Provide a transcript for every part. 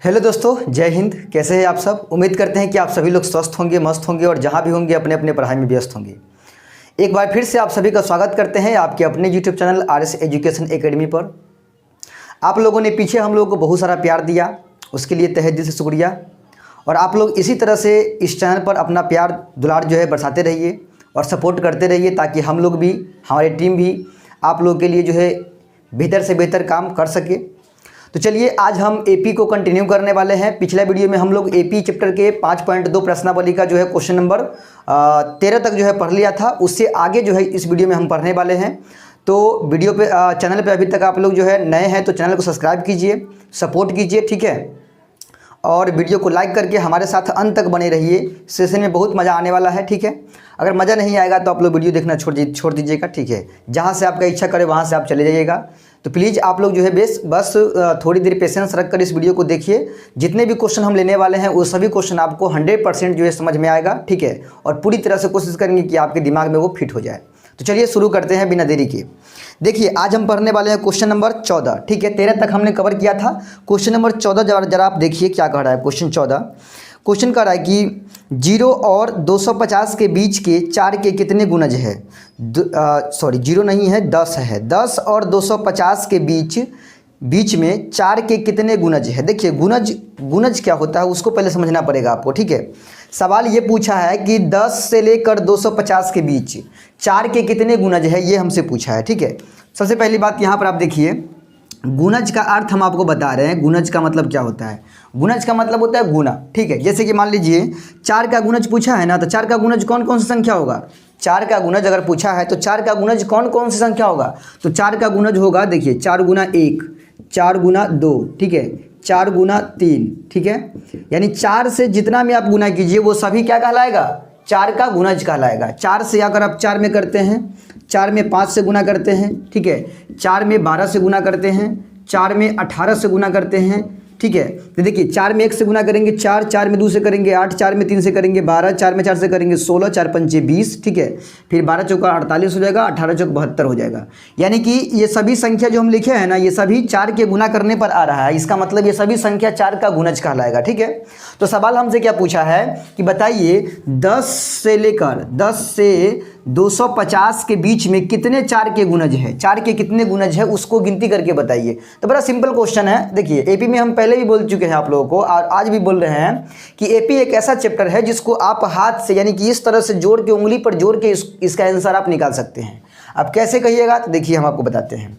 Hello दोस्तों, जय हिंद। कैसे हैं आप सब? उम्मीद करते हैं कि आप सभी लोग स्वस्थ होंगे, मस्त होंगे और जहां भी होंगे अपने अपने पढ़ाई में व्यस्त होंगे। एक बार फिर से आप सभी का स्वागत करते हैं आपके अपने YouTube channel RS education academy पर। आप लोगों ने पीछे हम लोगों को बहुत सारा प्यार दिया, उसके लिए तहे दिल से शुक्रिया। और आप लोग इसी तरह से इस चैनल पर अपना प्यार दुलार जो है बरसाते रहिए और सपोर्ट करते रहिए, ताकि हम लोग भी, हमारी टीम भी आप लोगों के लिए जो है बेहतर से बेहतर काम कर सके। तो चलिए, आज हम एपी को कंटिन्यू करने वाले हैं। पिछले वीडियो में हम लोग एपी चैप्टर के 5.2 प्रश्नावली का जो है क्वेश्चन नंबर 13 तक जो है पढ़ लिया था। उससे आगे जो है इस वीडियो में हम पढ़ने वाले हैं। तो वीडियो पे चैनल पे अभी तक आप लोग जो है नए हैं तो चैनल को सब्सक्राइब कीजिए, सपोर्ट कीजिए, ठीक है। और वीडियो को लाइक करके हमारे साथ अंत तक बने रहिए। सेशन में बहुत मज़ा आने वाला है, ठीक है। अगर मज़ा नहीं आएगा तो आप लोग वीडियो देखना छोड़ दीजिएगा, ठीक है। जहाँ से आपका इच्छा करे वहाँ से आप चले जाइएगा। तो प्लीज़ आप लोग जो है बस थोड़ी देर पेशेंस रखकर इस वीडियो को देखिए। जितने भी क्वेश्चन हम लेने वाले हैं वो सभी क्वेश्चन आपको 100% जो है समझ में आएगा, ठीक है। और पूरी तरह से कोशिश करेंगे कि आपके दिमाग में वो फिट हो जाए। तो चलिए शुरू करते हैं बिना देरी के। देखिए, आज हम पढ़ने वाले हैं क्वेश्चन नंबर 14, ठीक है। 13 तक हमने कवर किया था। क्वेश्चन नंबर 14 जरा आप देखिए क्या कह रहा है। क्वेश्चन 14 क्वेश्चन कह रहा है कि 0 और 250 के बीच के 4 के कितने गुणज है। 0 नहीं है, 10 है। 10 और 250 के बीच में 4 के कितने गुणज है। देखिए, गुणज क्या होता है उसको पहले समझना पड़ेगा आपको, ठीक है। सवाल ये पूछा है कि 10 से लेकर 250 के बीच 4 के कितने गुणज है, ये हमसे पूछा है, ठीक है। सबसे पहली बात यहाँ पर आप देखिए, गुणज का अर्थ हम आपको बता रहे हैं। गुणज का मतलब क्या होता है? गुणज का मतलब होता है गुना, ठीक है। जैसे कि मान लीजिए 4 का गुणज पूछा है ना, तो 4 का गुणज कौन कौन सी संख्या होगा। 4 का गुणज अगर पूछा है तो 4 का गुणज कौन कौन सी संख्या होगा। तो 4 का गुणज होगा, देखिए, 4 गुना 1, 4 गुना 2, ठीक है, 4 गुना 3, ठीक है। यानी 4 से जितना भी आप गुना कीजिए वो सभी क्या कहलाएगा? 4 का गुणज कहलाएगा। 4 से अगर आप 4 में करते हैं, 4 में 5 से गुना करते हैं, ठीक है, 4 में 12 से गुना करते हैं, 4 में 18 से गुना करते हैं, ठीक है। तो देखिए, 4 में 1 से गुना करेंगे 4, 4 में 2 से करेंगे 8, 4 में 3 से करेंगे 12, 4 में 4 से करेंगे 16, 4 पंचे 20, ठीक है। फिर 12 चौका 48 हो जाएगा, 18 चौक 72 हो जाएगा। यानी कि ये सभी संख्या जो हम लिखे हैं ना, ये सभी 4 के गुना करने पर आ रहा है। इसका मतलब ये सभी संख्या 4 का गुणज कहलाएगा, ठीक है। तो सवाल हमसे क्या पूछा है कि बताइए 10 से 250 के बीच में कितने 4 के गुणज है। 4 के कितने गुणज है उसको गिनती करके बताइए। तो बड़ा सिंपल क्वेश्चन है। देखिए, एपी में हम पहले भी बोल चुके हैं आप लोगों को और आज भी बोल रहे हैं कि एपी एक ऐसा चैप्टर है जिसको आप हाथ से, यानी कि इस तरह से जोड़ के, उंगली पर जोड़ के इसका आंसर आप निकाल सकते हैं। अब कैसे कहिएगा, तो देखिए हम आपको बताते हैं।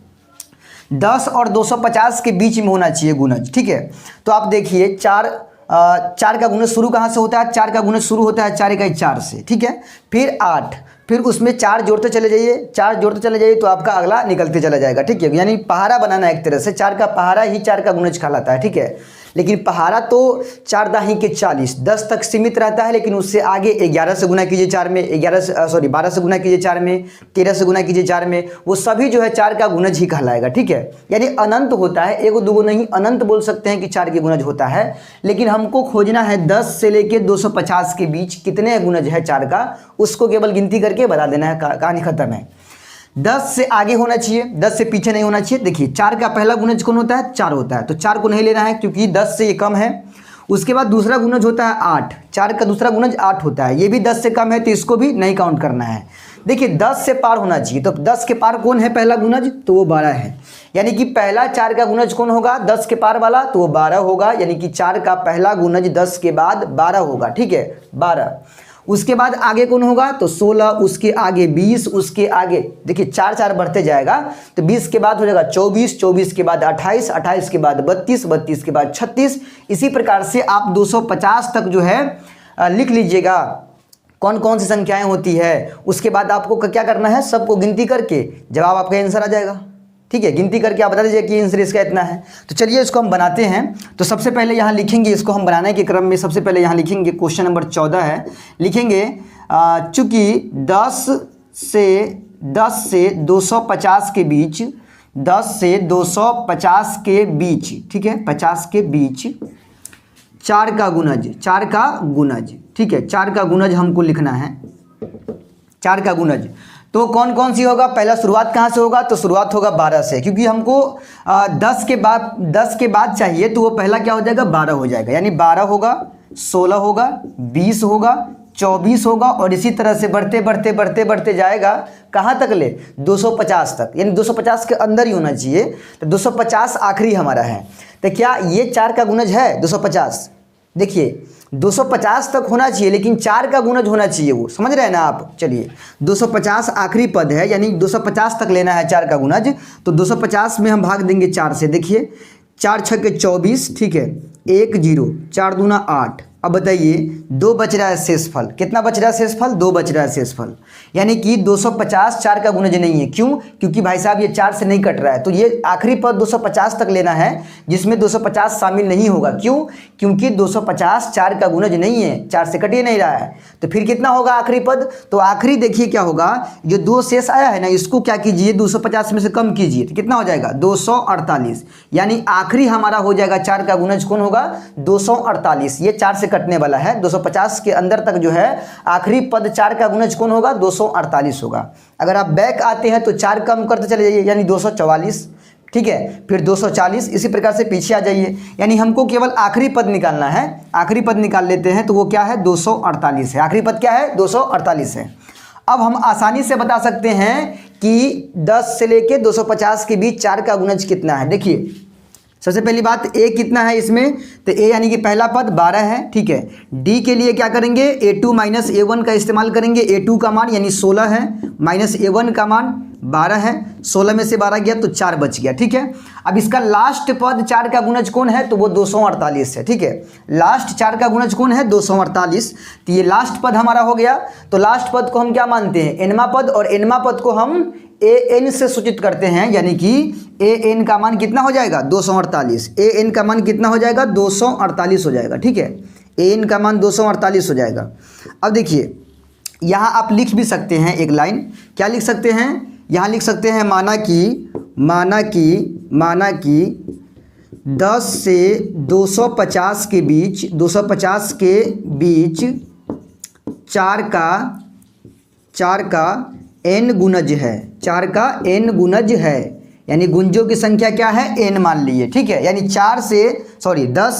10 और 250 के बीच में होना चाहिए गुणज, ठीक है। तो आप देखिए, 4 का गुणज शुरू कहाँ से होता है? 4 का गुणज शुरू होता है 4 इकाई 4 से, ठीक है। फिर 8, फिर उसमें 4 जोड़ते चले जाइए, 4 जोड़ते चले जाइए तो आपका अगला निकलते चला जाएगा, ठीक है। यानी पहाड़ा बनाना एक तरह से, 4 का पहाड़ा ही 4 का गुणज कहलाता है, ठीक है। लेकिन पहाड़ा तो 4 दाही के 40, 10 तक सीमित रहता है, लेकिन उससे आगे 11 से गुना कीजिए 4 में, 12 से गुना कीजिए 4 में, 13 से गुना कीजिए 4 में, वो सभी जो है 4 का गुणज ही कहलाएगा, ठीक है। यानी अनंत होता है, एगो दूगो नहीं, अनंत बोल सकते हैं कि 4 के गुणज होता है। लेकिन हमको खोजना है 10 से लेके 250 के बीच कितने गुणज है 4 का, उसको केवल गिनती करके बता देना है, कहानी खत्म है। 10 से आगे होना चाहिए, 10 से पीछे नहीं होना चाहिए। देखिए, 4 का पहला गुणज कौन होता है? 4 होता है, तो 4 को नहीं लेना है क्योंकि 10 से ये कम है। उसके बाद दूसरा गुणज होता है 8, 4 का दूसरा गुणज 8 होता है, ये भी 10 से कम है तो इसको भी नहीं काउंट करना है। देखिए, 10 से पार होना चाहिए, तो 10 के पार कौन है पहला गुणज? तो वो 12 है। यानी कि पहला 4 का गुणज कौन होगा? 10 के पार वाला, तो वो 12 होगा। यानी कि 4 का पहला गुणज 10 के बाद 12 होगा, ठीक है, 12। उसके बाद आगे कौन होगा? तो 16, उसके आगे 20, उसके आगे देखिए 4 4 बढ़ते जाएगा, तो 20 के बाद हो जाएगा 24, 24 के बाद 28, 28 के बाद 32, 32 के बाद 36। इसी प्रकार से आप 250 तक जो है लिख लीजिएगा कौन कौन सी संख्याएं होती है। उसके बाद आपको क्या करना है, सबको गिनती करके जवाब आपका आंसर आ जाएगा, ठीक है। गिनती करके आप बता दीजिए कि आंसर इसका इतना है। तो चलिए इसको हम बनाते हैं। तो सबसे पहले यहाँ लिखेंगे, इसको हम बनाने के क्रम में सबसे पहले यहाँ लिखेंगे, क्वेश्चन नंबर 14 है, लिखेंगे चूँकि 10 से 250 के बीच, 10 से 250 के बीच, ठीक है, 50 के बीच 4 का गुणज, 4 का गुणज, ठीक है, 4 का गुणज हमको लिखना है, 4 का गुणज। तो कौन कौन सी होगा? पहला शुरुआत कहाँ से होगा? तो शुरुआत होगा 12 से, क्योंकि हमको 10 के बाद चाहिए, तो वो पहला क्या हो जाएगा? 12 हो जाएगा। यानी 12 होगा, 16 होगा, 20 होगा, 24 होगा, और इसी तरह से बढ़ते बढ़ते बढ़ते बढ़ते जाएगा कहाँ तक ले? 250 तक। यानी 250 के अंदर ही होना चाहिए। तो 250 आखिरी हमारा है। तो क्या ये 4 का गुणज है 250? देखिए 250 तक होना चाहिए, लेकिन 4 का गुणज होना चाहिए, वो समझ रहे हैं ना आप। चलिए 250 आखिरी पद है, यानी 250 तक लेना है 4 का गुणज। तो 250 में हम भाग देंगे 4 से। देखिए 4 छक्के 24, ठीक है, 1 0, 4 दूना 8। अब बताइए 2 बच रहा है शेषफल। कितना बच रहा है शेषफल? 2 बच रहा है शेषफल। यानी कि 250 4 का गुणज नहीं है। क्यों? क्योंकि भाई साहब ये 4 से नहीं कट रहा है। तो ये आखिरी पद 250 तक लेना है, जिसमें 250 शामिल नहीं होगा। क्यों? क्योंकि 250 4 का गुणज नहीं है, 4 से कट ही नहीं रहा है। तो फिर कितना होगा आखिरी पद? तो आखिरी देखिए क्या होगा, जो 2 शेष आया है ना, इसको क्या कीजिए? 250 में से कम कीजिए, तो कितना हो जाएगा? 248। यानी आखिरी हमारा हो जाएगा 4 का गुणज कौन होगा? 248। ये 4 से कटने वाला है। 250 के अंदर तक जो है आखिरी पद 4 का गुणज कौन होगा? 248 होगा। अगर आप बैक आते हैं तो 4 कम करते चले जाइए, यानी 244, ठीक है, फिर 240, इसी प्रकार से पीछे आ जाइए। यानी हमको केवल आखिरी पद निकालना है। आखिरी पद निकाल लेते हैं, तो वो क्या है? 248 है। आखिरी पद क्या है? 248 है। अब हम आसानी से बता सकते हैं कि 10 से लेके 250 के बीच 4 का गुणज कितना है। देखिए सबसे पहली बात, a कितना है इसमें? तो a यानी कि पहला पद 12 है, ठीक है। d के लिए क्या करेंगे? a2 माइनस a1 का इस्तेमाल करेंगे। a2 का मान यानी 16 है, माइनस a1 का मान 12 है। 16 में से 12 गया तो 4 बच गया, ठीक है। अब इसका लास्ट पद 4 का गुणज कौन है? तो वो 248 है, ठीक है। लास्ट 4 का गुणज कौन है? 248। तो ये लास्ट पद हमारा हो गया। तो लास्ट पद को हम क्या मानते हैं? एनवा पद, और एनवा पद को हम an से सूचित करते हैं। यानी कि an का मान कितना हो जाएगा? 248। an का मान कितना हो जाएगा? 248 हो जाएगा, ठीक है। an का मान 248 हो जाएगा। अब देखिए यहाँ आप लिख भी सकते हैं एक लाइन। क्या लिख सकते हैं? यहाँ लिख सकते हैं माना कि 10 से 250 के बीच 4 का n गुणज है। 4 का n गुणज है, यानी गुंजों की संख्या क्या है? n मान लिए, ठीक है। यानी 10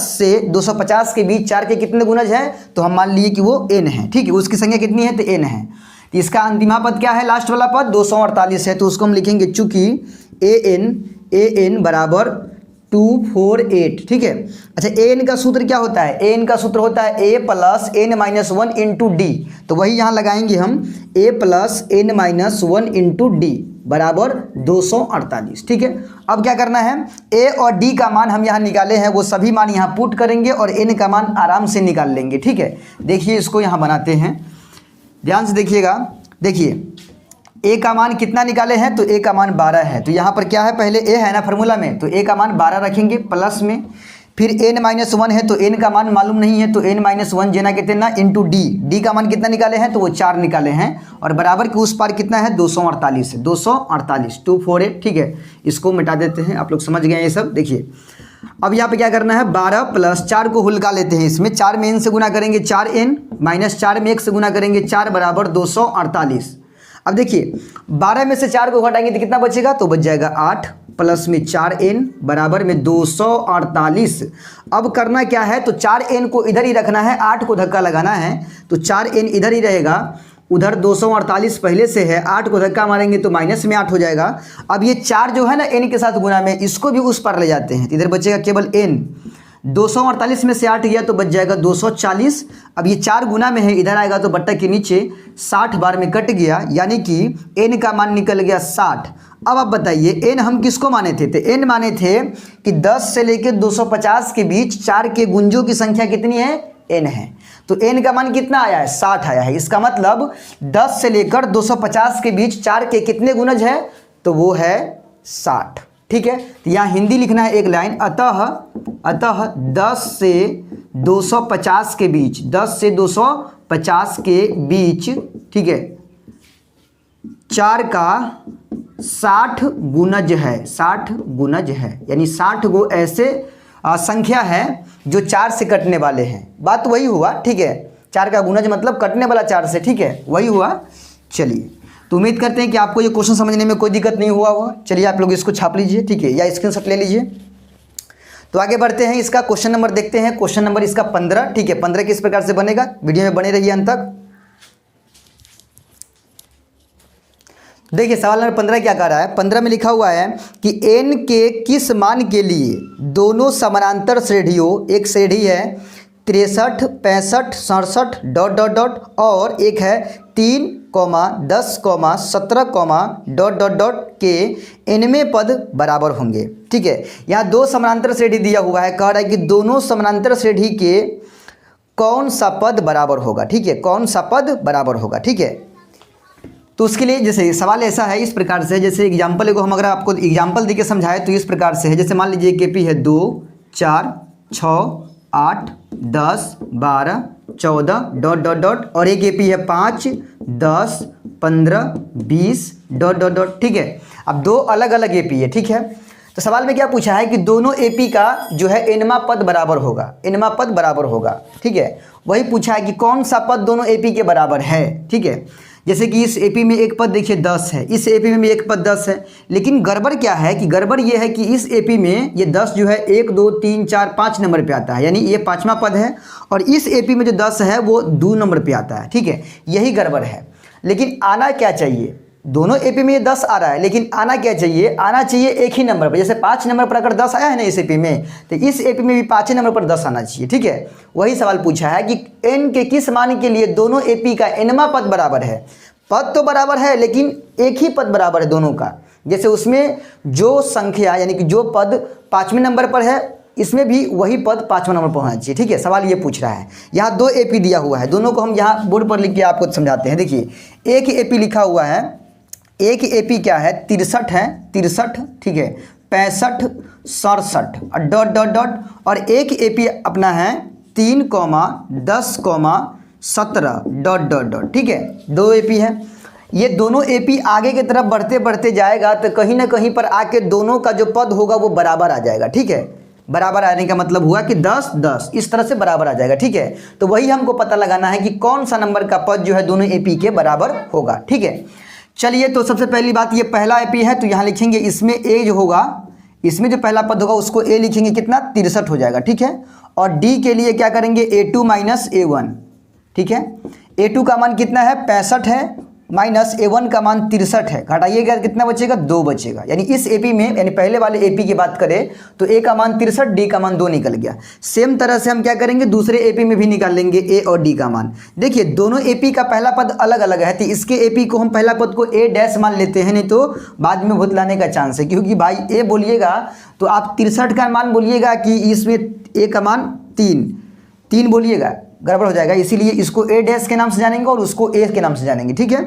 से 250 के बीच 4 के कितने गुणज हैं? तो हम मान लिए कि वो n है, ठीक है। उसकी संख्या कितनी है? तो n है। तो इसका अंतिमा पद क्या है? लास्ट वाला पद 248 है, तो उसको हम लिखेंगे चूंकि an बराबर 248, ठीक है। अच्छा an का सूत्र क्या होता है? an का सूत्र होता है a plus n minus 1 into D. तो वही यहाँ लगाएंगे हम, a plus n minus 1 into D बराबर 248, ठीक है। अब क्या करना है? a और d का मान हम यहाँ निकाले हैं, वो सभी मान यहाँ पुट करेंगे और n का मान आराम से निकाल लेंगे, ठीक है। देखिए इसको यहाँ बनाते हैं, ध्यान से देखिएगा। देखिए a का मान कितना निकाले हैं? तो a का मान 12 है। तो यहाँ पर क्या है? पहले a है ना फार्मूला में, तो a का मान 12 रखेंगे प्लस में, फिर n माइनस 1 है तो n का मान मालूम नहीं है, तो n माइनस 1 जेना कितना इंटू d का मान कितना निकाले हैं? तो वो 4 निकाले हैं, और बराबर के उस पार कितना है? 248 है। 248 248, ठीक है। इसको मिटा देते हैं, आप लोग समझ गए ये सब। देखिए अब यहाँ पे क्या करना है? 12 प्लस 4 को हुलका लेते हैं इसमें। 4 में n से गुना करेंगे 4n, माइनस 4 में 1 से गुना करेंगे 4 बराबर 248। अब देखिए 12 में से 4 को घटाएंगे तो कितना बचेगा? तो बच जाएगा 8 प्लस में 4n बराबर में 248। अब करना क्या है? तो 4n को इधर ही रखना है, 8 को धक्का लगाना है, तो 4n इधर ही रहेगा। उधर 248 पहले से है, 8 को धक्का मारेंगे तो माइनस में 8 हो जाएगा। अब ये 4 जो है ना n के साथ गुना में, इसको भी उस पर ले जाते हैं, तो इधर बचेगा केवल n। 248 में से 8 गया तो बच जाएगा 240। अब ये 4 गुना में है, इधर आएगा तो बट्टा के नीचे 60 बार में कट गया, यानी कि n का मान निकल गया 60। अब आप बताइए n हम किसको माने थे? तो n माने थे कि 10 से लेकर 250 के बीच 4 के गुंजों की संख्या कितनी है? n है। तो n का मान कितना आया है? 60 आया है। इसका मतलब 10 से लेकर 250 के बीच 4 के कितने गुणज है? तो वो है 60, ठीक है। तो यहाँ हिंदी लिखना है एक लाइन, अतः 10 से 250 के बीच, 10 से 250 के बीच, ठीक है, 4 का 60 गुणज है। 60 गुणज है, यानी 60 गो ऐसे संख्या है जो 4 से कटने वाले हैं। बात तो वही हुआ, ठीक है। 4 का गुणज मतलब कटने वाला 4 से, ठीक है, वही हुआ। चलिए तो उम्मीद करते हैं कि आपको ये क्वेश्चन समझने में कोई दिक्कत नहीं हुआ होगा। चलिए आप लोग इसको छाप लीजिए, ठीक है, या स्क्रीनशॉट ले लीजिए। तो आगे बढ़ते हैं, इसका क्वेश्चन नंबर देखते हैं। क्वेश्चन नंबर इसका 15, ठीक है। 15 किस प्रकार से बनेगा, वीडियो में बने रहिए अंत तक। देखिए सवाल नंबर 15 क्या कह रहा है। 15 में लिखा हुआ है कि n के किस मान के लिए दोनों समानांतर श्रेणियों, एक श्रेणी है 63, 65, 67 डॉट डॉट डॉट, और एक है 3, 10, 17, डॉट डॉट डॉट के इनमें पद बराबर होंगे, ठीक है। यहाँ दो समानांतर श्रेणी दिया हुआ है, कह रहा है कि दोनों समानांतर श्रेणी के कौन सा पद बराबर होगा, ठीक है, कौन सा पद बराबर होगा, ठीक है। तो उसके लिए जैसे सवाल ऐसा है इस प्रकार से, जैसे एग्जाम्पल को हम अगर आपको एग्जाम्पल देके समझाए तो इस प्रकार से है। जैसे मान लीजिए केपी है 2, 4, 6, 8, 10, 12, 14 डॉट डॉट डॉट, और एक एपी है 5, 10, 15, 20 डॉट डॉट डॉट, ठीक है। अब दो अलग अलग एपी है, ठीक है। तो सवाल में क्या पूछा है कि दोनों एपी का जो है एनमा पद बराबर होगा, एनमा पद बराबर होगा, ठीक है। वही पूछा है कि कौन सा पद दोनों एपी के बराबर है, ठीक है। जैसे कि इस एपी में एक पद देखिए 10 है, इस एपी में भी एक पद 10 है, लेकिन गड़बड़ क्या है कि गड़बड़ ये है कि इस एपी में ये 10 जो है 1, 2, 3, 4, 5 नंबर पे आता है, यानी ये 5वां पद है, और इस एपी में जो 10 है वो 2 नंबर पे आता है, ठीक है। यही गड़बड़ है। लेकिन आना क्या चाहिए, दोनों एपी में ये 10 आ रहा है, लेकिन आना क्या चाहिए, आना चाहिए एक ही नंबर पर। जैसे 5 नंबर पर अगर 10 आया है ना इस एपी में, तो इस एपी में भी 5 नंबर पर 10 आना चाहिए, ठीक है। वही सवाल पूछा है कि n के किस मान के लिए दोनों एपी का एनमा पद बराबर है। पद तो बराबर है लेकिन एक ही पद बराबर है दोनों का। जैसे उसमें जो संख्या यानी कि जो पद 5वें नंबर पर है, इसमें भी वही पद 5वां नंबर पर होना चाहिए, ठीक है। सवाल ये पूछ रहा है। यहाँ 2 एपी दिया हुआ है, दोनों को हम यहाँ बोर्ड पर लिख के आपको समझाते हैं। देखिए एक एपी लिखा हुआ है, एक एपी क्या है 63 है, 63, ठीक है, 65, 67 और डॉट डॉट डॉट, और एक एपी अपना है 3, 10, 17 डॉट डॉट डॉट, ठीक है। 2 एपी है। ये दोनों एपी आगे की तरफ बढ़ते बढ़ते जाएगा तो कहीं ना कहीं पर आके दोनों का जो पद होगा वो बराबर आ जाएगा, ठीक है। बराबर आने का मतलब हुआ कि 10, 10 इस तरह से बराबर आ जाएगा, ठीक है। तो वही हमको पता लगाना है कि कौन सा नंबर का पद जो है दोनों एपी के बराबर होगा, ठीक है। चलिए तो सबसे पहली बात, ये पहला एपी है तो यहाँ लिखेंगे इसमें ए जो होगा, इसमें जो पहला पद होगा उसको ए लिखेंगे, कितना 63 हो जाएगा, ठीक है। और डी के लिए क्या करेंगे A2 माइनस A1, ठीक है। A2 का मान कितना है 65 है, माइनस A1 का मान 63 है, घटाइएगा कितना बचेगा 2 बचेगा। यानी इस एपी में, यानी पहले वाले एपी की बात करें तो A का मान 63, D का मान 2 निकल गया। सेम तरह से हम क्या करेंगे दूसरे एपी में भी निकाल लेंगे A और D का मान। देखिए दोनों एपी का पहला पद अलग अलग है, तो इसके एपी को हम पहला पद को A डैश मान लेते हैं, नहीं तो बाद में भुतलाने का चांस है। क्योंकि भाई A बोलिएगा तो आप 63 का मान बोलिएगा कि इसमें A का मान 3 बोलिएगा, गड़बड़ हो जाएगा। इसीलिए इसको A डैश के नाम से जानेंगे और उसको A के नाम से जानेंगे, ठीक है।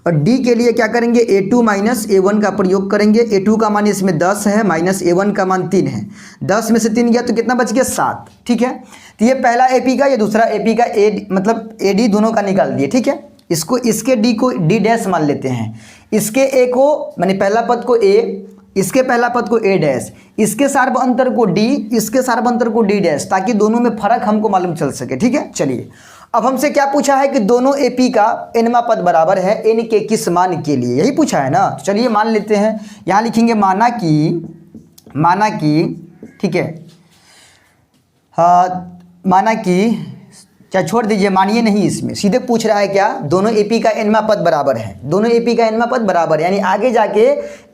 और D के लिए क्या करेंगे A2 माइनस A1 का प्रयोग करेंगे। A2 का मान इसमें 10 है, माइनस A1 का मान 3 है, 10 में से 3 गया तो कितना बच गया 7, ठीक है। तो ये पहला एपी का, ये दूसरा एपी का मतलब AD दोनों का निकाल दिए, ठीक है। इसको इसके D को D डैश मान लेते हैं, इसके A को माने पहला पद को A, इसके पहला पद को A डैश, इसके सार्व अंतर को D, इसके सार्व अंतर को D डैश, ताकि दोनों में फर्क हमको मालूम चल सके, ठीक है। चलिए अब हमसे क्या पूछा है कि दोनों एपी का एनमा पद बराबर है n के किस मान के लिए, यही पूछा है ना। तो चलिए मान लेते हैं, यहाँ लिखेंगे माना कि, ठीक है, हाँ माना कि, चाहे छोड़ दीजिए, मानिए नहीं, इसमें सीधे पूछ रहा है क्या दोनों एपी का एनमा पद बराबर है, दोनों एपी का एनमा पद बराबर है। यानी आगे जाके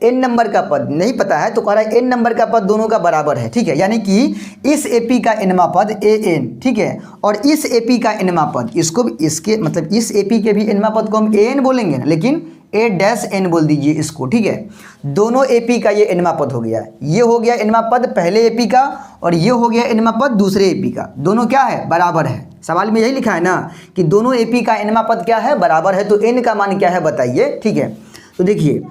n नंबर का पद नहीं पता है तो कह रहा है n नंबर का पद दोनों का बराबर है, ठीक है। यानी कि इस एपी का एनमा पद an, ठीक है, और इस एपी का एनमा पद, इसको भी इसके मतलब इस एपी के भी एनमा पद को हम an बोलेंगे ना, लेकिन A डैश n बोल दीजिए इसको, ठीक है। दोनों एपी का ये एनमा पद हो गया, ये हो गया एनमा पद पहले एपी का और ये हो गया एनमा पद दूसरे एपी का, दोनों क्या है बराबर है। सवाल में यही लिखा है ना कि दोनों एपी का एनमा पद क्या है बराबर है, तो n का मान क्या है बताइए, ठीक है। तो देखिए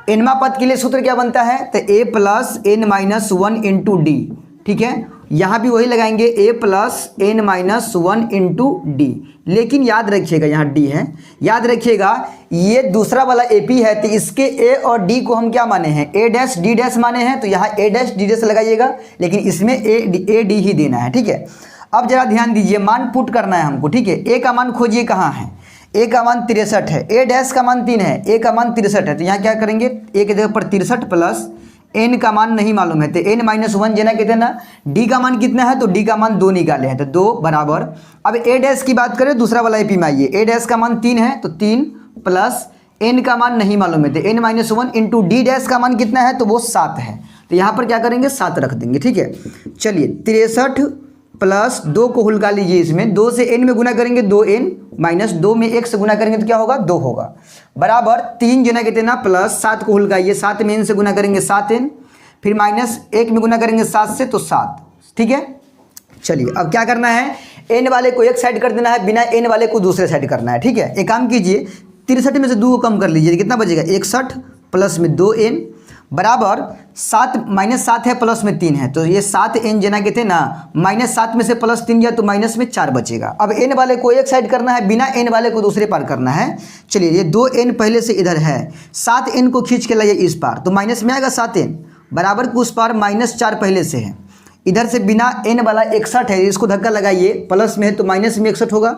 एनमा पद के लिए सूत्र क्या बनता है, तो A plus n minus 1 into D, ठीक है। यहाँ भी वही लगाएंगे A plus n minus 1 into D, लेकिन याद रखिएगा यहाँ D है, याद रखिएगा ये दूसरा वाला AP है, तो इसके A और D को हम क्या माने हैं A डैश D डैश माने हैं, तो यहाँ A डैश D डैश लगाइएगा, लेकिन इसमें A D ही देना है, ठीक है। अब जरा ध्यान दीजिए, मान पुट करना है हमको, ठीक है। A का मान खोजिए कहाँ है, ए का मान 63 है, ए डैश का मान 3 है, ए का मान 63 है, तो यहाँ क्या करेंगे, ए की जगह पर 63 प्लस एन का मान नहीं मालूम है तो n माइनस 1 जना कहते हैं ना। डी का मान कितना है, तो डी का मान 2 निकाले हैं, तो 2 बराबर। अब ए डैश की बात करें दूसरा वाला एपी में आइए, ए डैश का मान 3 है तो 3 प्लस एन का मान नहीं मालूम है तो n minus 1 into D dash का मान कितना है, तो वो 7 है, तो यहाँ पर क्या करेंगे 7 रख देंगे। ठीक है, चलिए 63 प्लस 2 को हुलका लीजिए, इसमें 2 से n में गुना करेंगे 2n माइनस 2 में 1 से गुना करेंगे तो क्या होगा 2 होगा, बराबर 3 जना कहते हैं ना प्लस 7 को हुलकाइए, 7 में n से गुना करेंगे 7n, फिर माइनस 1 में गुना करेंगे 7 से तो 7। ठीक है, चलिए अब क्या करना है, n वाले को एक साइड कर देना है, बिना n वाले को दूसरे साइड करना है। ठीक है, एक काम कीजिए 63 में से 2 को कम कर लीजिए, कितना बचेगा 61 प्लस में 2n बराबर 7 माइनस 7 है प्लस में 3 है, तो ये 7n जना के थे ना, माइनस 7 में से प्लस 3 गया तो माइनस में 4 बचेगा। अब n वाले को एक साइड करना है, बिना n वाले को दूसरे पार करना है। चलिए ये 2n पहले से इधर है, 7n को खींच के लाइए इस पार, तो माइनस में आएगा 7n बराबर को उस पार माइनस 4 पहले से है, इधर से बिना n वाला 61 है, इसको धक्का लगाइए, प्लस में है तो माइनस में 61 होगा।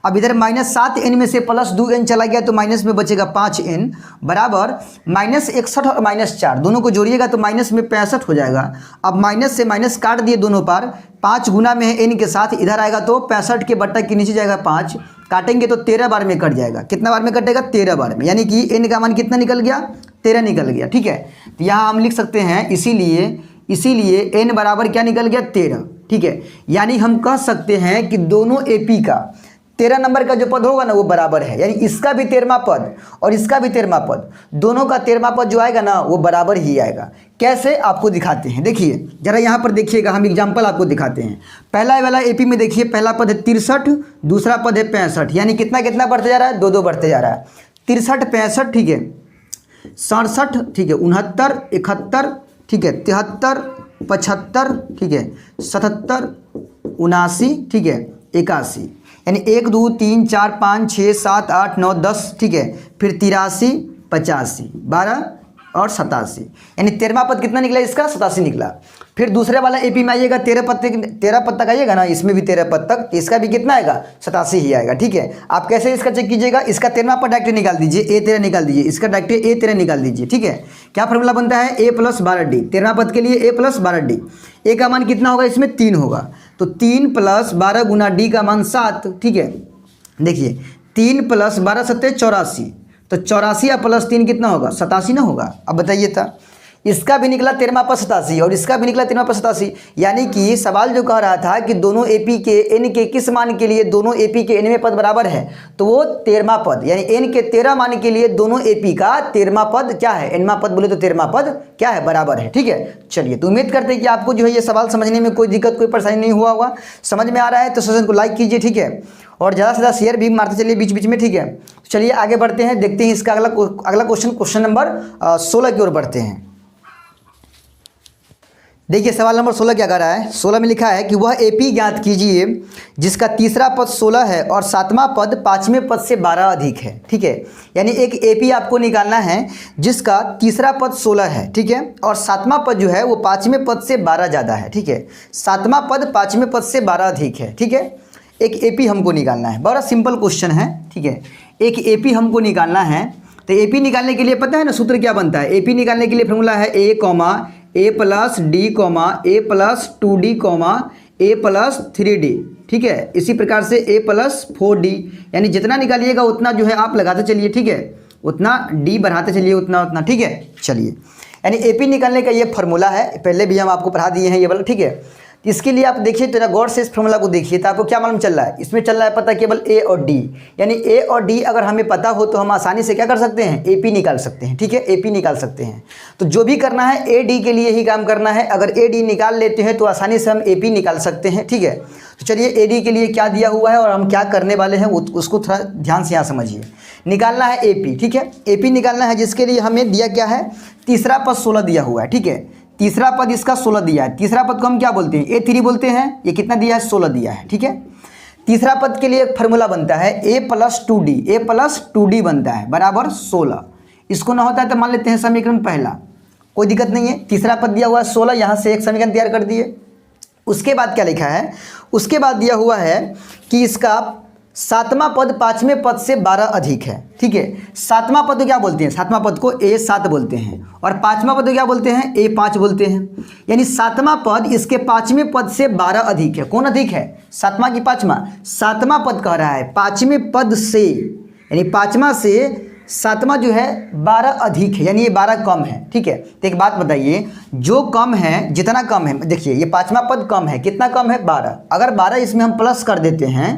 अब इधर माइनस 7n में से प्लस 2n चला गया तो माइनस में बचेगा 5n बराबर माइनस 61 और माइनस 4 दोनों को जोड़िएगा तो माइनस में 65 हो जाएगा। अब माइनस से माइनस काट दिए दोनों पार, 5 गुना में है n के साथ, इधर आएगा तो 65 के बट्टा के नीचे जाएगा 5, काटेंगे तो 13 बार में कट जाएगा। कितना बार में कटेगा 13 बार में, यानी कि n का मान कितना निकल गया 13 निकल गया। ठीक है, तो यहाँ हम लिख सकते हैं इसीलिए n बराबर क्या निकल गया 13। ठीक है, यानी हम कह सकते हैं कि दोनों एपी का 13 नंबर का जो पद होगा ना वो बराबर है, यानी इसका भी 13वां पद और इसका भी 13वां पद, दोनों का 13वां पद जो आएगा ना वो बराबर ही आएगा। कैसे आपको दिखाते हैं, देखिए जरा यहाँ पर देखिएगा, हम एग्जाम्पल आपको दिखाते हैं। पहला वाला एपी में देखिए, पहला पद है 63, दूसरा पद है 65, यानी कितना कितना बढ़ते जा रहा है 2 बढ़ते जा रहा है, 63 65 ठीक है, 67 ठीक है, 69 71 ठीक है, 73 75 ठीक है, 77 79 ठीक है, 81, यानी 1 2 3 4 5 6 7 8 9 10 ठीक है, फिर 83 85 12 और 87, यानी 13वां पद कितना निकला इसका 87 निकला। फिर दूसरे वाला एपी में आइएगा, 13 पद तक आइएगा ना, इसमें भी 13 पद तक, इसका भी कितना आएगा 87 ही आएगा। ठीक है, आप कैसे इसका चेक कीजिएगा, इसका 13वां पद डायरेक्ट निकाल दीजिए, A13 निकाल दीजिए, इसका डायरेक्ट A13 निकाल दीजिए। ठीक है, क्या फॉर्मूला बनता है A प्लस 12D, 13वां पद के लिए A प्लस 12D, A का मान कितना होगा इसमें 3 होगा, तो 3 प्लस 12 गुना D का मान 7। ठीक है, देखिए 3 प्लस 12 7 84, तो 84 या प्लस 3 कितना होगा 87 ना होगा। अब बताइए था, इसका भी निकला 13वां पद 87 और इसका भी निकला 13वां पद 87, यानी कि सवाल जो कह रहा था कि दोनों एपी के n के किस मान के लिए दोनों एपी के n में पद बराबर है, तो वो 13वां पद, यानी n के 13 मान के लिए दोनों एपी का 13वां पद क्या है, nवां पद बोले तो 13वां पद क्या है बराबर है। ठीक है, चलिए तो उम्मीद करते हैं कि आपको जो है ये सवाल समझने में कोई दिक्कत कोई परेशानी नहीं हुआ होगा, समझ में आ रहा है तो सेशन को लाइक कीजिए। ठीक है, और ज़्यादा से ज़्यादा शेयर भी मारते चलिए बीच बीच में। ठीक है, चलिए आगे बढ़ते हैं, देखते हैं इसका अगला क्वेश्चन नंबर 16 की ओर बढ़ते हैं। देखिए सवाल नंबर 16 क्या कर रहा है, 16 में लिखा है कि वह एपी ज्ञात कीजिए जिसका तीसरा पद 16 है और 7वां पद 5वें पद से 12 अधिक है। ठीक है, यानी एक एपी आपको निकालना है जिसका तीसरा पद 16 है, ठीक है, और 7वां पद जो है वो 5वें पद से 12 ज़्यादा है। ठीक है, 7वां पद 5वें पद से 12 अधिक है। ठीक है, एक एपी हमको निकालना है, बड़ा सिंपल क्वेश्चन है। ठीक है, एक एपी हमको निकालना है, तो एपी निकालने के लिए पता है ना सूत्र क्या बनता है, एपी निकालने के लिए फॉर्मूला है A plus D A plus 2D A plus 3D। ठीक है, इसी प्रकार से A प्लस 4D, यानी जितना निकालिएगा उतना जो है आप लगाते चलिए। ठीक है, उतना D बढ़ाते चलिए उतना। ठीक है, चलिए यानी एपी निकालने का ये फार्मूला है, पहले भी हम आपको पढ़ा दिए हैं ये वाला। ठीक है, इसके लिए आप देखिए तो गौर से इस फार्मूला को देखिए तो आपको क्या मालूम चल रहा है, इसमें चल रहा है पता केवल A और D, यानी A और D अगर हमें पता हो तो हम आसानी से क्या कर सकते हैं AP निकाल सकते हैं। ठीक है, AP निकाल सकते हैं, तो जो भी करना है AD के लिए ही काम करना है, अगर AD निकाल लेते हैं तो आसानी से हम AP निकाल सकते हैं। ठीक है, तो चलिए AD के लिए क्या दिया हुआ है और हम क्या करने वाले हैं उसको थोड़ा ध्यान से यहाँ समझिए। निकालना है AP, ठीक है, AP निकालना है जिसके लिए हमें दिया क्या है, तीसरा पद 16 दिया हुआ है। ठीक है, तीसरा पद इसका 16 दिया है, तीसरा पद को हम क्या बोलते हैं A3 बोलते हैं, ये कितना दिया है 16 दिया है। ठीक है, तीसरा पद के लिए एक फार्मूला बनता है A प्लस 2D बनता है बराबर 16, इसको ना होता है तो मान लेते हैं समीकरण पहला, कोई दिक्कत नहीं है, तीसरा पद दिया हुआ है 16, यहाँ से एक समीकरण तैयार कर दिए। उसके बाद क्या लिखा है, उसके बाद दिया हुआ है कि इसका सातवां पद पांचवें पद से 12 अधिक है, ठीक है। सातवां पद को क्या बोलते हैं? सातवां पद को A7 बोलते हैं और पांचवां पद को क्या बोलते हैं? A5 बोलते हैं। यानी सातवां पद इसके पांचवें पद से 12 अधिक है। कौन अधिक है? सातवां की पांचवां? सातवां पद कह रहा है पांचवें पद से, यानी पांचवां से सातवां जो है 12 अधिक है, यानी ये 12 कम है, ठीक है। तो एक बात बताइए, जो कम है, जितना कम है, देखिए ये पांचवां पद कम है, कितना कम है? 12। अगर 12 इसमें हम प्लस कर देते हैं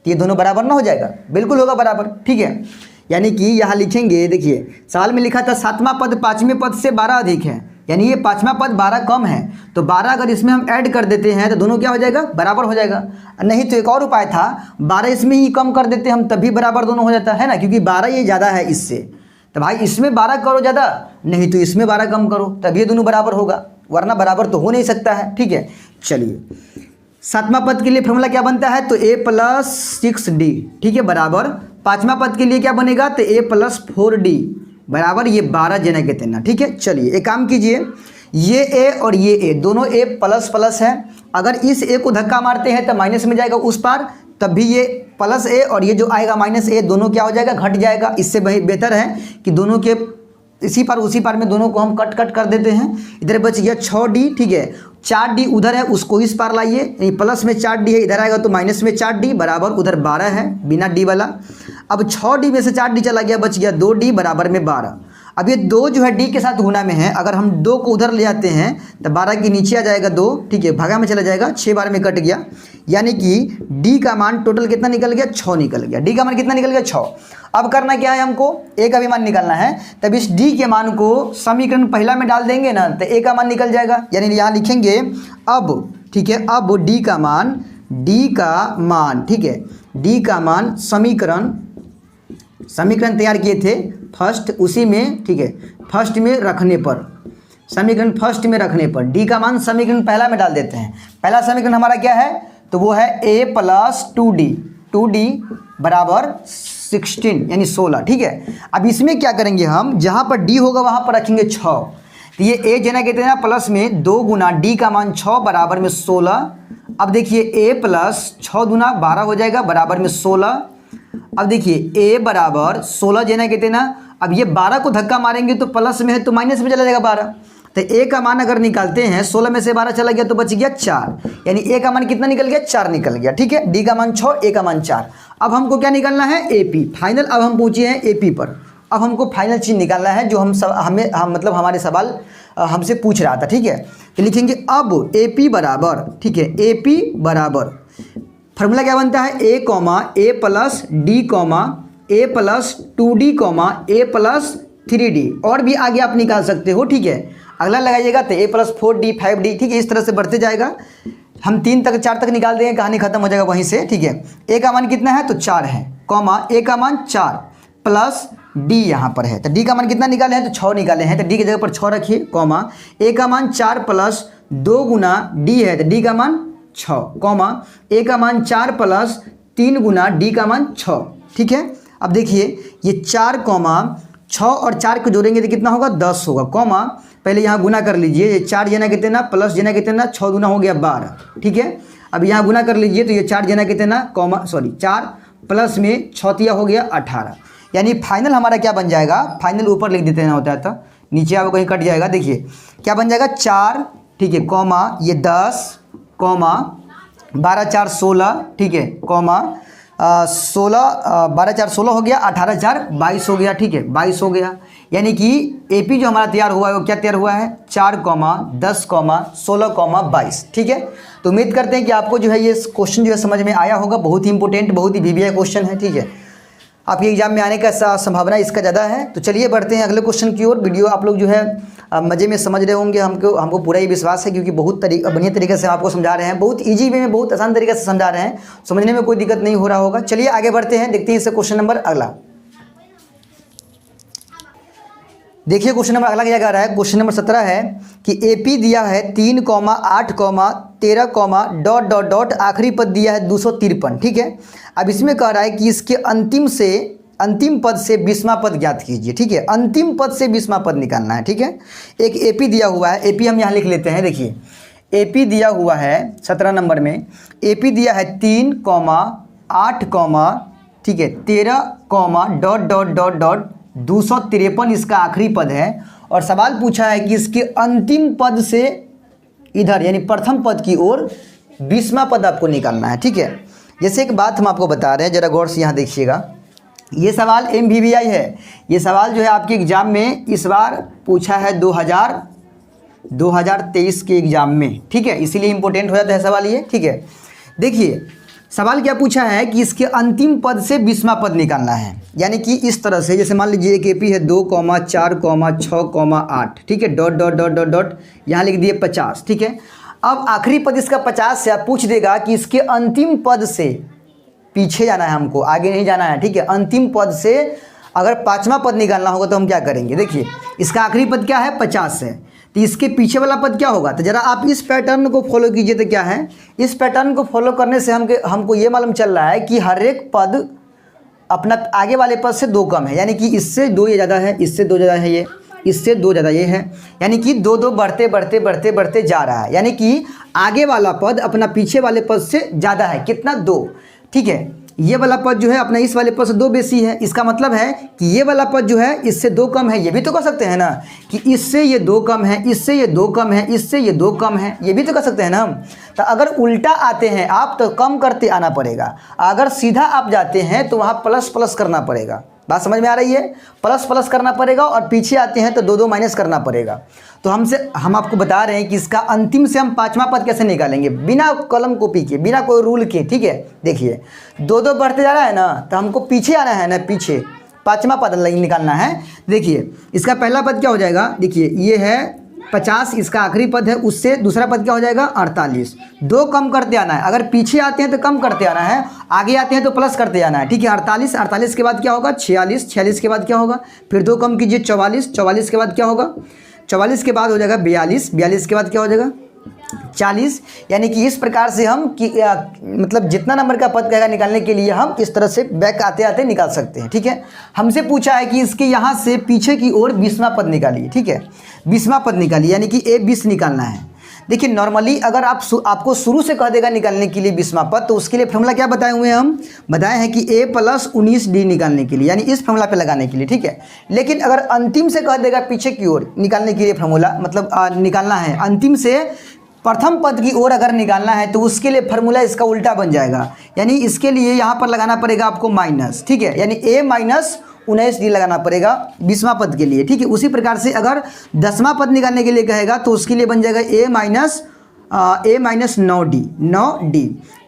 तो ये दोनों बराबर ना हो जाएगा? बिल्कुल होगा बराबर, ठीक है। यानी कि यहाँ लिखेंगे, देखिए सवाल में लिखा था सातवां पद पांचवें पद से 12 अधिक है, यानी ये पांचवां पद 12 कम है, तो 12 अगर इसमें हम ऐड कर देते हैं तो दोनों क्या हो जाएगा? बराबर हो जाएगा। नहीं तो एक और उपाय था, 12 इसमें ही कम कर देते हम, तभी बराबर दोनों हो जाता है ना, क्योंकि 12 ये ज़्यादा है इससे, तो भाई इसमें 12 करो ज़्यादा, नहीं तो इसमें 12 कम करो, तभी दोनों बराबर होगा, वरना बराबर तो हो नहीं सकता है, ठीक है। चलिए सातवां पद के लिए फॉर्मूला क्या बनता है? तो A+6D, ठीक है, बराबर पांचवां पद के लिए क्या बनेगा? तो A+4D बराबर ये 12 जना के तेना, ठीक है। चलिए एक काम कीजिए, ये A और ये A दोनों A प्लस प्लस है, अगर इस A को धक्का मारते हैं तो माइनस में जाएगा उस पार, तब भी ये प्लस A और ये जो आएगा माइनस A, दोनों क्या हो जाएगा? घट जाएगा। इससे बेहतर है कि दोनों के इसी पार उसी पार में दोनों को हम कट कर देते हैं। इधर बच गया 6D, ठीक है, 4D उधर है उसको इस पार लाइए, यानी प्लस में 4D है, इधर आएगा तो माइनस में 4D बराबर उधर 12 है बिना D वाला। अब 6D में से 4D चला गया, बच गया 2D बराबर में 12। अब ये 2 जो है D के साथ गुना में है, अगर हम 2 को उधर ले जाते हैं तो 12 के नीचे आ जाएगा 2, ठीक है, भागा में चला जाएगा, 6 बार में कट गया, यानी कि D का मान टोटल कितना निकल गया? 6 निकल गया। D का मान कितना निकल गया? 6। अब करना क्या है हमको? A का भी मान निकालना है, तब इस D के मान को समीकरण पहला में डाल देंगे ना, तो A का मान निकल जाएगा। यानी यहाँ लिखेंगे अब, ठीक है, अब D का मान, ठीक है, D का मान समीकरण तैयार किए थे फर्स्ट, उसी में, ठीक है, फर्स्ट में रखने पर, समीकरण फर्स्ट में रखने पर D का मान समीकरण पहला में डाल देते हैं। पहला समीकरण हमारा क्या है? तो वो है A+2D, 2D बराबर 16 यानी 16, ठीक है। अब इसमें क्या करेंगे हम? जहाँ पर D होगा वहाँ पर रखेंगे 6, तो ये A जना कहते हैं ना, प्लस में 2 गुना D का मान 6 बराबर में 16। अब देखिए A प्लस 6 गुना 12 हो जाएगा बराबर में 16। अब देखिए A बराबर 16 जना कहते हैं ना, अब ये 12 को धक्का मारेंगे तो प्लस में है तो माइनस में चला जाएगा 12, तो A का मान अगर निकालते हैं 16 में से 12 चला गया तो बच गया 4, यानी A का मान कितना निकल गया? 4 निकल गया, ठीक है। D का मान 6, A का मान 4। अब हमको क्या निकालना है? AP final. अब हम पहुँचे हैं AP पर, अब हमको फाइनल चीज़ निकालना है जो मतलब हमारे सवाल हमसे पूछ रहा था, ठीक है। तो लिखेंगे अब AP बराबर, ठीक है, AP बराबर फार्मूला क्या बनता है? A+D, A+2D, A+3D, और भी आगे आप निकाल सकते हो, ठीक है। अगला लगाइएगा तो A+4D, 5D, ठीक है, इस तरह से बढ़ते जाएगा। हम 3 तक 4 तक निकाल देंगे, कहानी खत्म हो जाएगा वहीं से, ठीक है। A का मान कितना है? तो 4 है, A का मान 4 प्लस D यहाँ पर है, तो D का मान कितना निकाले हैं? तो 6 निकाले हैं, तो D की जगह पर 6 रखिए, A का मान 4 प्लस 2 गुना D है, तो D का मान 6, A का मान 4 प्लस 3 गुना D का मान 6, ठीक है। अब देखिए ये 4, 6 और 4 को जोड़ेंगे तो कितना होगा? 10 होगा, पहले यहाँ गुना कर लीजिए, ये 4 जना कितना प्लस जना कितना, 6 गुना हो गया 12, ठीक है। अब यहाँ गुना कर लीजिए तो ये 4 जना कितना 4 प्लस में 6 हो गया 18, यानी फाइनल हमारा क्या बन जाएगा? फाइनल ऊपर लिख देते हैं होता है तो नीचे आपको कहीं कट जाएगा, देखिए क्या बन जाएगा? 4, ठीक है, ये 10, 12 4 16, ठीक है, 16 12 4 16 हो गया, 18 4 22 हो गया, ठीक है, 22 हो गया। यानी कि AP जो हमारा तैयार हुआ है वो क्या तैयार हुआ है? 4, 10, 16, 22, ठीक है। तो उम्मीद करते हैं कि आपको जो है ये क्वेश्चन जो है समझ में आया होगा। बहुत ही इंपॉर्टेंट, बहुत ही VVI क्वेश्चन है, ठीक है। आपके एग्जाम में आने का संभावना इसका ज़्यादा है। तो चलिए बढ़ते हैं अगले क्वेश्चन की ओर। वीडियो आप लोग जो है मज़े में समझ रहे होंगे, हमको पूरा ही विश्वास है, क्योंकि बहुत बढ़िया तरीके से आपको समझा रहे हैं, बहुत इजी वे में, बहुत आसान तरीके से समझा रहे हैं, समझने में कोई दिक्कत नहीं हो रहा होगा। चलिए आगे बढ़ते हैं, देखते हैं इससे क्वेश्चन नंबर अगला। देखिए क्वेश्चन नंबर अगला क्या कह रहा है? क्वेश्चन नंबर 17 है कि AP दिया है 3, 8, 13, ... आखिरी पद दिया है 253, ठीक है। अब इसमें कह रहा है कि इसके अंतिम पद से 20वां पद ज्ञात कीजिए, ठीक है। अंतिम पद से 20वां पद निकालना है, ठीक है। एक AP दिया हुआ है, AP हम यहाँ लिख लेते हैं। देखिए AP दिया हुआ है 17 नंबर में, AP दिया है 3, 8 कॉमा, ठीक है, 13 comma dot dot dot dot 253 इसका आखिरी पद है। और सवाल पूछा है कि इसके अंतिम पद से इधर यानी प्रथम पद की ओर 20वां पद आपको निकालना है। ठीक है, जैसे एक बात हम आपको बता रहे हैं, ज़रा गौर से यहाँ देखिएगा। ये सवाल MVVI है। ये सवाल जो है आपके एग्ज़ाम में इस बार पूछा है 2023 के एग्ज़ाम में। ठीक है, इसीलिए इम्पोर्टेंट हो जाता है सवाल ये। ठीक है, देखिए सवाल क्या पूछा है कि इसके अंतिम पद से 20वां पद निकालना है। यानी कि इस तरह से, जैसे मान लीजिए एक AP है 2 कॉमा 4 कॉमा 6 कॉमा 8, ठीक है, dot dot dot dot dot यहाँ लिख दिए 50। ठीक है, अब आखिरी पद इसका 50 से आप पूछ देगा कि इसके अंतिम पद से पीछे जाना है हमको, आगे नहीं जाना है। ठीक है, अंतिम पद से अगर 5वां पद निकालना होगा तो हम क्या करेंगे। देखिए इसका आखिरी पद क्या है 50 है, तो इसके पीछे वाला पद क्या होगा। तो ज़रा आप इस पैटर्न को फॉलो कीजिए। तो क्या है, इस पैटर्न को फॉलो करने से हमको ये मालूम चल रहा है कि हर एक पद अपना आगे वाले पद से 2 कम है। यानी कि इससे 2 ये ज़्यादा है, इससे 2 ज़्यादा है, ये इससे 2 ज़्यादा ये है। यानी कि 2 बढ़ते बढ़ते बढ़ते बढ़ते जा रहा है। यानी कि आगे वाला पद अपना पीछे वाले पद से ज़्यादा है, कितना 2। ठीक है, ये वाला पद जो है अपना इस वाले पद से 2 बेसी है। इसका मतलब है कि ये वाला पद जो है इससे 2 कम है। ये भी तो कर सकते हैं ना कि इससे ये 2 कम है, इससे ये 2 कम है, इससे ये 2 कम है, ये भी तो कर सकते हैं ना हम। तो अगर उल्टा आते हैं आप तो कम करते आना पड़ेगा, अगर सीधा आप जाते हैं तो वहाँ प्लस प्लस करना पड़ेगा। बात समझ में आ रही है, प्लस प्लस करना पड़ेगा, और पीछे आते हैं तो 2 माइनस करना पड़ेगा। तो हम आपको बता रहे हैं कि इसका अंतिम से हम 5वां पद कैसे निकालेंगे, बिना कलम कॉपी के, बिना कोई रूल के। ठीक है, देखिए 2 बढ़ते जा रहा है ना, तो हमको पीछे आना है ना, पीछे 5वां पद निकालना है। देखिए इसका पहला पद क्या हो जाएगा, देखिए ये है 50, इसका आखिरी पद है, उससे दूसरा पद क्या हो जाएगा 48। 2 कम करते आना है, अगर पीछे आते हैं तो कम करते आना है, आगे आते हैं तो प्लस करते आना है। ठीक है, 48 के बाद क्या होगा 46 के बाद क्या होगा, फिर 2 कम कीजिए 44 के बाद क्या होगा, 44 के बाद हो जाएगा 42 के बाद क्या हो जाएगा 40। यानी कि इस प्रकार से हम मतलब जितना नंबर का पद कहेगा निकालने के लिए हम इस तरह से बैक आते आते निकाल सकते हैं। ठीक है, हमसे पूछा है कि इसके यहाँ से पीछे की ओर 20वां पद निकालिए। ठीक है, 20वां पद निकालिए, यानी कि A20 निकालना है। देखिए नॉर्मली अगर आपको शुरू से कह देगा निकालने के लिए 20वां पद, तो उसके लिए फॉर्मूला क्या बताए हुए हैं, हम बताए हैं कि A + 19D निकालने के लिए, यानी इस फॉर्मूला पे लगाने के लिए। ठीक है, लेकिन अगर अंतिम से कह देगा पीछे की ओर निकालने के लिए फॉर्मूला, मतलब निकालना है अंतिम से प्रथम पद की ओर अगर निकालना है, तो उसके लिए फार्मूला इसका उल्टा बन जाएगा। यानी इसके लिए यहाँ पर लगाना पड़ेगा आपको माइनस। ठीक है, यानी A - 19D लगाना पड़ेगा 20वां पद के लिए। ठीक है, उसी प्रकार से अगर 10वां पद निकालने के लिए कहेगा तो उसके लिए बन जाएगा A - 9D।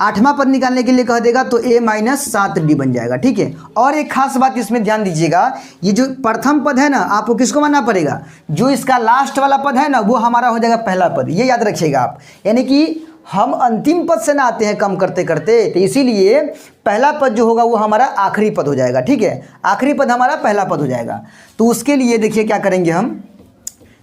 8वां पद निकालने के लिए कह देगा तो A - 7D बन जाएगा। ठीक है, और एक खास बात इसमें ध्यान दीजिएगा, ये जो प्रथम पद है ना, आपको किसको मानना पड़ेगा, जो इसका लास्ट वाला पद है ना, वो हमारा हो जाएगा पहला पद। ये याद रखिएगा आप, यानी कि हम अंतिम पद से ना आते हैं कम करते करते, तो इसीलिए पहला पद जो होगा वो हमारा आखिरी पद हो जाएगा। ठीक है, आखिरी पद हमारा पहला पद हो जाएगा। तो उसके लिए देखिए क्या करेंगे हम,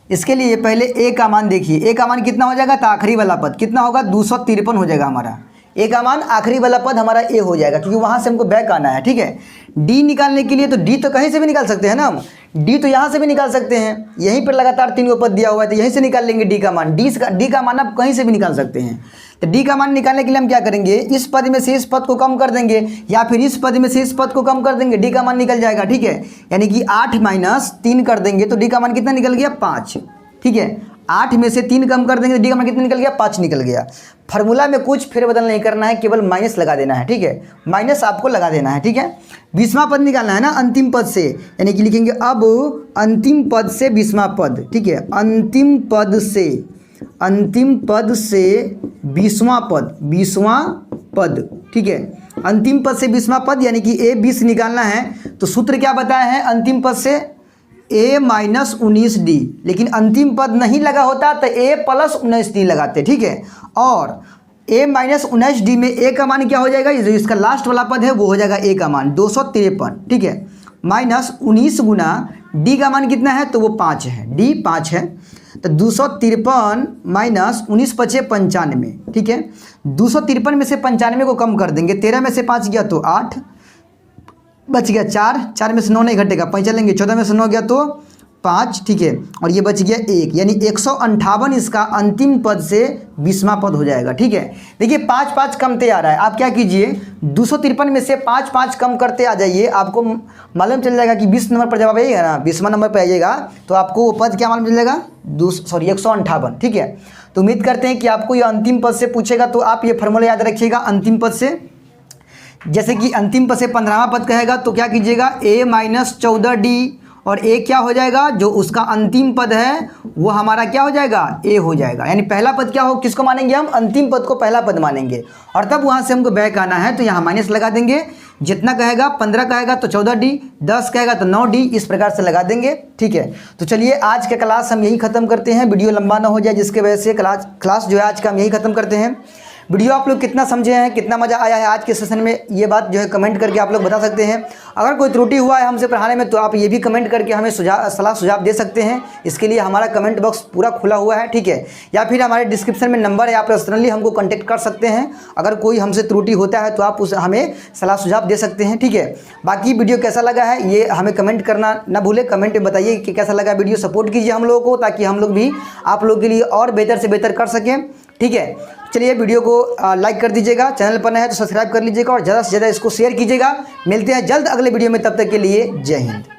इसके लिए पहले A का मान देखिए, A का मान कितना हो जाएगा, तो आखिरी वाला पद कितना होगा 253 हो जाएगा हमारा। A का मान आखिरी वाला पद हमारा A हो जाएगा, क्योंकि वहाँ से हमको बैक आना है। ठीक है, D निकालने के लिए तो D तो कहीं से भी निकाल सकते हैं ना हम, D तो यहाँ से भी निकाल सकते हैं, यहीं पर लगातार 3 पद दिया हुआ है, तो यहीं से निकाल लेंगे D का मान। D का मान आप कहीं से भी निकाल सकते हैं। तो D का मान निकालने के लिए हम क्या करेंगे, इस पद में से इस पद को कम कर देंगे, या फिर इस पद में से इस पद को कम कर देंगे, D का मान निकल जाएगा। ठीक है, यानी कि 8 - 3 कर देंगे तो D का मान कितना निकल गया 5। ठीक है, 8 में से 3 कम कर देंगे तो D का मान कितना निकल गया 5 निकल गया। फार्मूला में कुछ फेरबदल नहीं करना है, केवल माइनस लगा देना है। ठीक है, माइनस आपको लगा देना है। ठीक है, 20वां पद निकालना है ना अंतिम पद से, यानी कि लिखेंगे अब अंतिम पद से 20वां पद। ठीक है, अंतिम पद से 20वां पद। ठीक है, अंतिम पद से 20वां पद, यानी कि A20 निकालना है। तो सूत्र क्या बताया है, अंतिम पद से A - 19D, लेकिन अंतिम पद नहीं लगा होता तो A + 19D लगाते। ठीक है, और A - 19D में A का मान क्या हो जाएगा, जो इसका लास्ट वाला पद है वो हो जाएगा A का मान 253। ठीक है, -19 गुना D का मान कितना है, तो वो 5 है, D 5 है। तो 253 - 19 × 5 = 95। ठीक है, 253 में से 95 को कम कर देंगे, 13 में से 5 गया तो 8 बच गया, 4 में से 9 नहीं घटेगा, 5 चलेंगे, 14 में से 9 गया तो 5, ठीक है, और ये बच गया 1, यानी 158 इसका अंतिम पद से 20वां पद हो जाएगा। ठीक है, देखिए 5 5 कमते आ रहा है। आप क्या कीजिए 253 में से 5 5 कम करते आ जाइए, आपको मालूम चल जाएगा कि 20 नंबर पर जब आइएगा ना, 20वां नंबर पर आइएगा तो आपको वो पद क्या मालूम चल जाएगा, 158। ठीक है, तो उम्मीद करते हैं कि आपको ये अंतिम पद से पूछेगा तो आप ये फार्मूला याद रखिएगा अंतिम पद से। जैसे कि अंतिम पद से 15वां पद कहेगा तो क्या कीजिएगा a-14d, और ए क्या हो जाएगा, जो उसका अंतिम पद है वो हमारा क्या हो जाएगा, ए हो जाएगा। यानी पहला पद क्या हो, किसको मानेंगे हम, अंतिम पद को पहला पद मानेंगे, और तब वहाँ से हमको बैक आना है तो यहाँ माइनस लगा देंगे। जितना कहेगा 15 कहेगा तो 14d, 10 कहेगा तो 9d, इस प्रकार से लगा देंगे। ठीक है, तो चलिए आज का क्लास हम यही ख़त्म करते हैं, वीडियो लंबा ना हो जाए जिसके वजह से क्लास जो है आज का हम यही ख़त्म करते हैं। वीडियो आप लोग कितना समझे हैं, कितना मज़ा आया है आज के सेशन में, ये बात जो है कमेंट करके आप लोग बता सकते हैं। अगर कोई त्रुटि हुआ है हमसे पढ़ाने में तो आप ये भी कमेंट करके हमें सलाह सुझाव दे सकते हैं। इसके लिए हमारा कमेंट बॉक्स पूरा खुला हुआ है। ठीक है, या फिर हमारे डिस्क्रिप्शन में नंबर है, आप पर्सनली हमको कॉन्टेक्ट कर सकते हैं। अगर कोई हमसे त्रुटि होता है तो आप हमें सलाह सुझाव दे सकते हैं। ठीक है, बाकी वीडियो कैसा लगा है ये हमें कमेंट करना ना भूलें, कमेंट में बताइए कि कैसा लगा वीडियो। सपोर्ट कीजिए हम लोगों को ताकि हम लोग भी आप लोगों के लिए और बेहतर से बेहतर कर सकें। ठीक है, चलिए वीडियो को लाइक कर दीजिएगा, चैनल पर नए है तो सब्सक्राइब कर लीजिएगा और ज़्यादा से ज़्यादा इसको शेयर कीजिएगा। मिलते हैं जल्द अगले वीडियो में, तब तक के लिए जय हिंद।